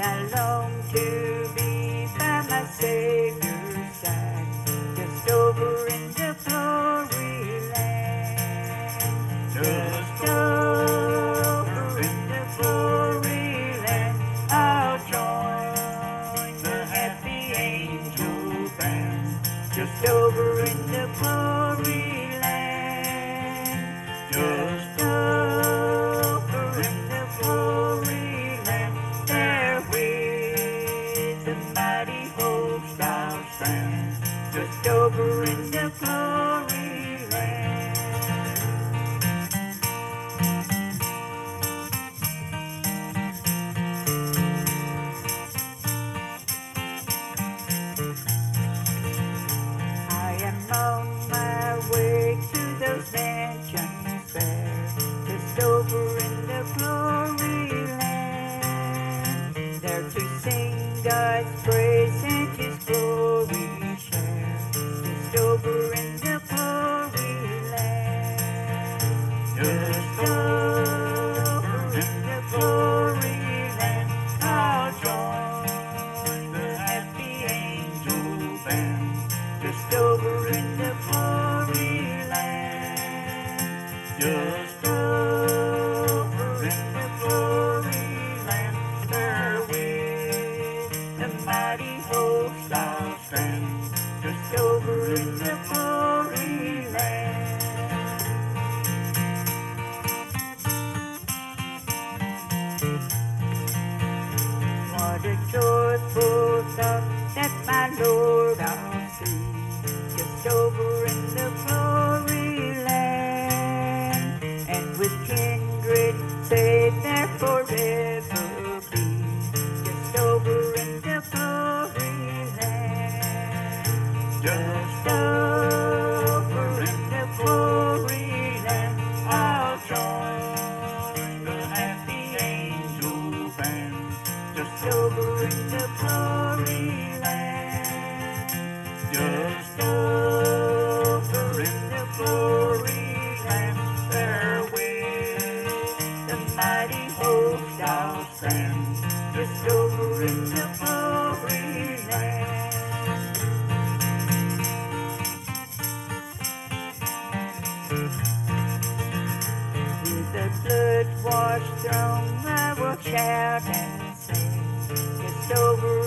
I long to be by my Savior's side, just over in the glory land. Just over in the glory land, I'll join the happy angel band. Just over in the glory land. Just over in the glory land, there with the mighty host I'll stand. Just over in the glory land. I am on my way to those mansions fair, just over in the glory land. There to sing God's praise and His glory share, just over in the glory land. Just over in the glory land, I'll join the happy angel band. Just over in the glory land. Just over in the glory land, there with the mighty host I'll stand. Just over in the glory land. What a joyful thought that my Lord I'll see, just over in the glory land, and with kindred safe there forever be, just over in the glory land. Just over in the glory land, I'll join the happy angel band. Just over in the glory land. Just over in the glory land, there with the mighty host I'll stand. Just over in the glory land. With the blood-washed throne I will shout and sing, just over